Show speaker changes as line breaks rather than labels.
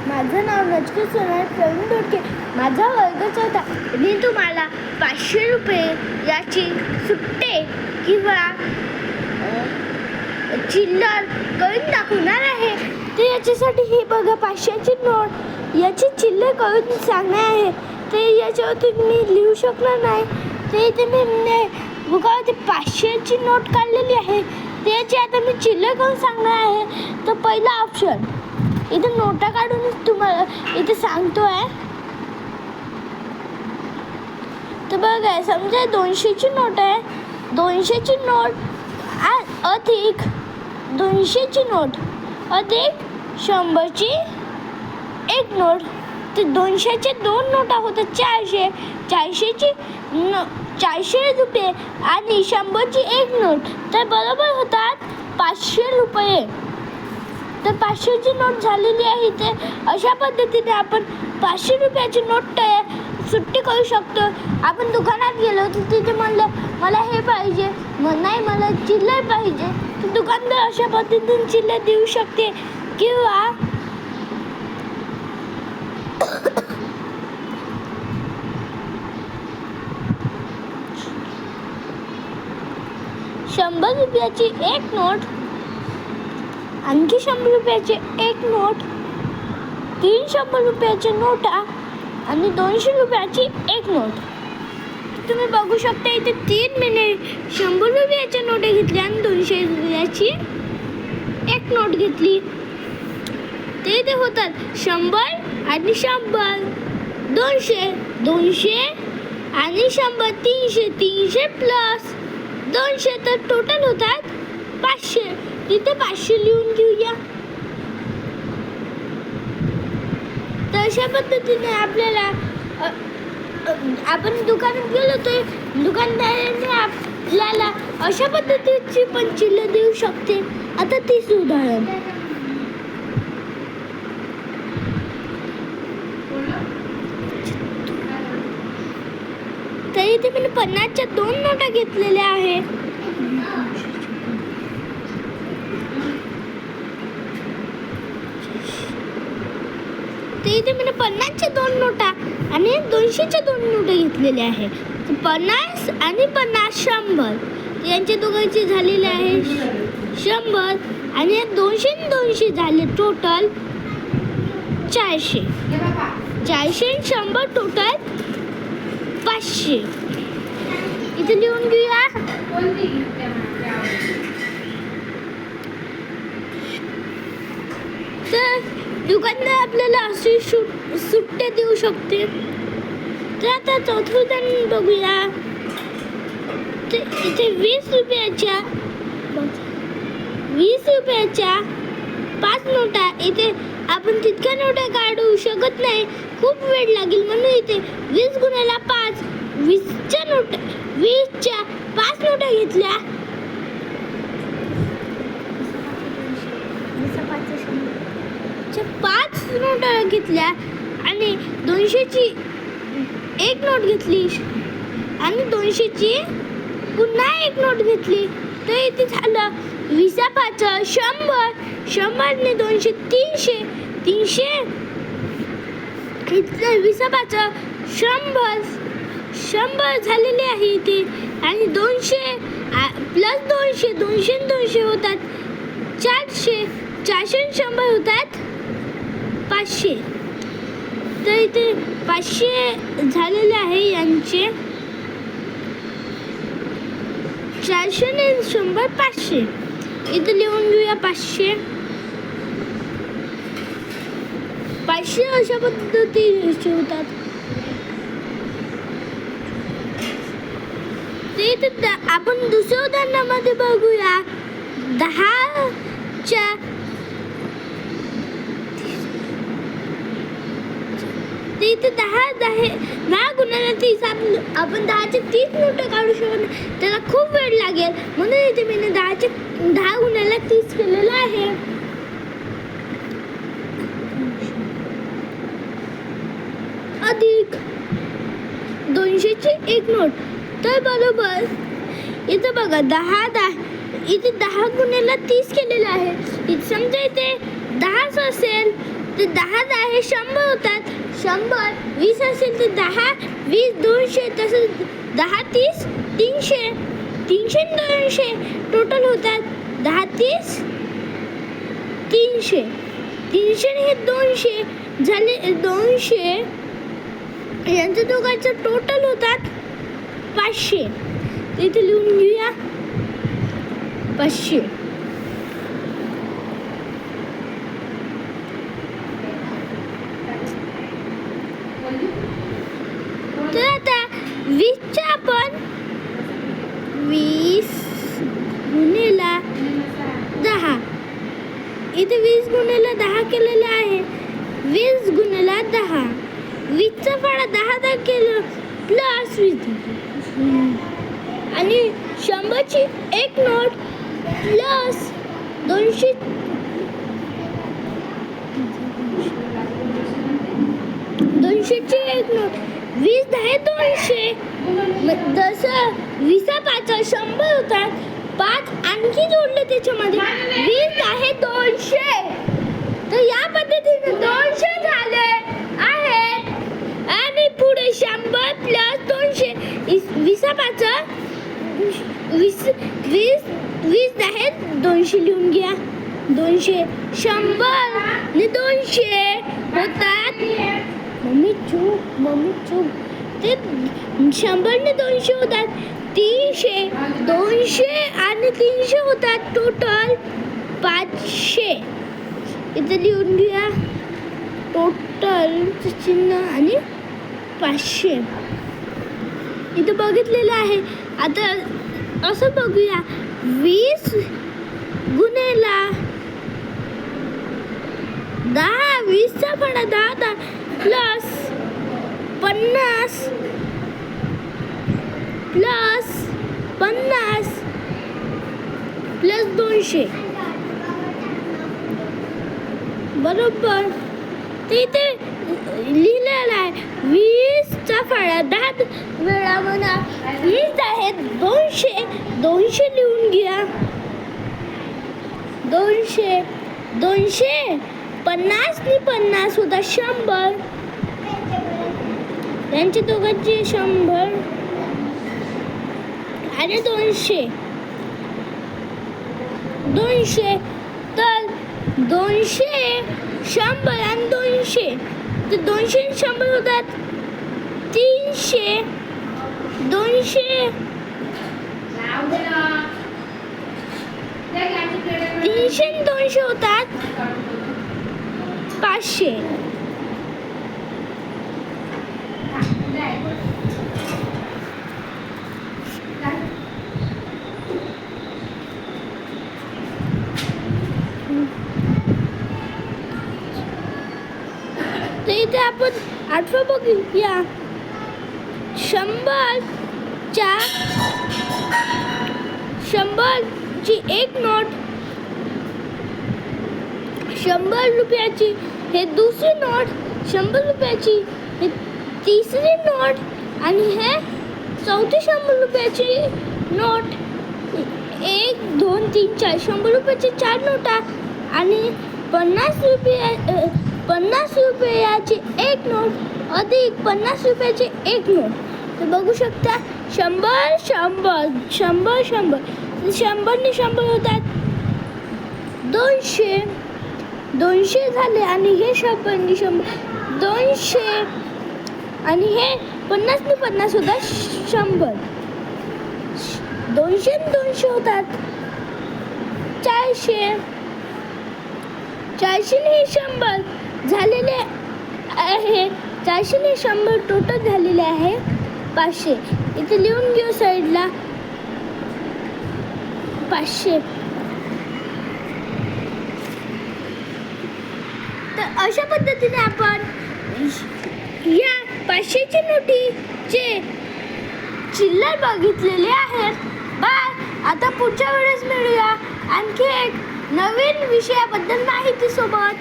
माझं नाव नचके सोनार प्रवीण दोडके. माझा वर्ग चौथा. मी तुम्हाला 500 रुपये याची सुट्टे किंवा चिल्लर करून दाखवणार आहे. तर याच्यासाठी हे बघा 500ची नोट, याची चिल्लर करून सांगणार आहे. ते याच्यावर तुम्ही लिहू शकणार नाही. ते इथे मी बुकावरती 500ची नोट काढलेली आहे. त्याची आता मी चिल्लर करून सांगणार आहे. तर पहिला ऑप्शन इथे नोटा काढून तुम्हाला इथे सांगतो आहे. तर बघा समजा 200ची नोट आहे. 200ची नोट अधिक 200ची नोट अधिक 100ची एक नोट. ते 200चे दोन नोटा होतात 400. 400 रुपये आणि 100ची एक नोट तर बरोबर होतात 500 रुपये. तर 500ची नोट झालेली आहे. ते अशा पद्धतीने आपण 500 रुपयाची नोट सुट्टी करू शकतो. आपण दुकानात गेलो तर तिथे म्हणलं मला हे पाहिजे, नाही मला चिल्लर पाहिजे, तर दुकानदार अशा पद्धतीने चिल्लर देऊ शकते. किंवा ₹100 रुपयाची एक नोट, आणखी 100 रुपयाची एक नोट, 3 100 रुपयाची नोटा आणि 200 रुपयाची एक नोट. तुम्ही बघू शकता इथे 3 मिनिट 100 रुपयाच्या नोटा घेतल्या आणि 200 रुपयाची एक नोट घेतली. ते इथे होतात 100 आणि 100, 200, 200 आणि 100, 300, 300 प्लस 200 तर टोटल होतात 500. तिथे 500 लिहून घेऊया. तर अशा पद्धतीने आपल्याला आपण दुकानात गेलो तर दुकानदाराने आपल्याला अशा पद्धतीची पण चिल्लर देऊ शकते. आता 30 उदाहरण. तर इथे मी 50च्या 2 नोटा घेतलेल्या आहे. तर इथे मी 50च्या 2 नोटा आणि 200च्या 2 नोटा घेतलेल्या आहे. 50 आणि 50 100 यांच्या दोघांचे झालेले आहे 100 आणि 200 आणि 200 झाले टोटल 400. 400 आणि 100 टोटल 500. इथे लिहून घेऊया. तर दुकानदार आपल्याला अशी सुट्टे देऊ शकते. तर आता चौथं उदाहरण बघूया. तर इथे 20 रुपयाच्या 5 नोटा. इथे आपण तितक्या नोटा काढू शकत नाही, खूप वेळ लागेल, म्हणून इथे 20 गुणिले 5 20च्या 5 नोटा घेतल्या. 5 नोटा घेतल्या आणि 200ची एक नोट घेतली आणि 200ची पुन्हा एक नोट घेतली. तर इथे झालं 20 5 100, 100 ने 200 300, 300 इथलं 20 5 100, 100 झालेले आहे इथे. आणि 200 प्लस 200, 200 आणि 200 होतात 400, 400 आणि 100 होतात 500. तर इथे 500 झालेले आहे यांचे. 400 आणि 100 500. इथे लिहून घेऊया 500. 500 अशा पद्धतीने होतात. ते इथे आपण दुसऱ्या उदाहरणामध्ये बघूया. 10च्या ते इथे 10 गुणिले 30 आपण 10चे 30 नोटा काढू शकत नाही, त्याला खूप वेळ लागेल, म्हणून इथे मी 10 गुणिले 30 केलेलं आहे. अधिक 200ची एक नोट. तर बरोबर इथे बघा 10 इथे 10 गुणिले 30 केलेलं आहे. इथे समजा इथे 10 असेल तर 10 100 होतात. 100 20 असेल तर 10 20 200 तसंच 10 30 300 300 200 टोटल होतात 10 30 300 300 हे 200 झाले 200 यांचं दोघांचं टोटल होतात 500. इथे लिहून घेऊया 500. तर आता 20च्या आपण 20 गुणिला 10 इथे 20 गुणिला 10 केलेलं आहे. 20 गुणिला 10 20चा फळा 10 केलं प्लस 20 आणि 100ची एक नोट प्लस 200 200ची एक नोट 20 10 200 जसं 20 5 100 होतात 5 आणखी जोडले त्याच्यामध्ये 20 आहे 200. तर या पद्धतीने 200 झाले आहेत आणि पुढे 100 प्लस 200 20 5 20 आहे 200 लिहून घ्या 200 100 ने 200 होतात. मम्मी चूप ते 100 ने 200 होतात 300 200 आणि 300 होतात टोटल 500. इथे लिहून घ्या टोटल चिन्ह आणि 500 इथे बघितलेलं आहे. आता असं बघूया 20 गुणिला 10 20चा फळा 10 प्लस 50 प्लस 200 बरोबर. ते इथे लिहिलेलं आहे 20चा फळा 10 वेळा म्हणा 20 आहेत 200 200 लिहून घ्या 200 50 ने 50 होता 100 त्यांच्या दोघांचे 100 आणि 200 तर 200 100 आणि 200 तर 200 आणि 100 होतात 300 200 300 आणि 200 होतात 500. तर इथे आपण 8 बघूया 100ची एक नोट 100 रुपयाची हे दुसरी नोट 100 रुपयाची हे तिसरी नोट आणि हे चौथी 100 रुपयाची नोट 1 2 3 4 100 रुपयाची 4 नोटा आणि 50 रुपयाची एक नोट अधिक 50 रुपयाची एक नोट. तर बघू शकता 100 ने 100 होतात 200 झाले आणि हे 100 ने 100 200 आणि हे 50 ने 50 होतात 100 200 ने 200 होतात 400 ने 100 झालेले आहे 400 ने 100 टोटल झालेले आहे 500. इथे लिहून घेऊ साईडला 500. तर अशा पद्धतीने आपण या 500च्या नोटीचे चिल्लर बघितलेले आहेत. बाय. आता पुढच्या वेळेस मिळूया आणखी एक नवीन विषयाबद्दल माहिती सोबत.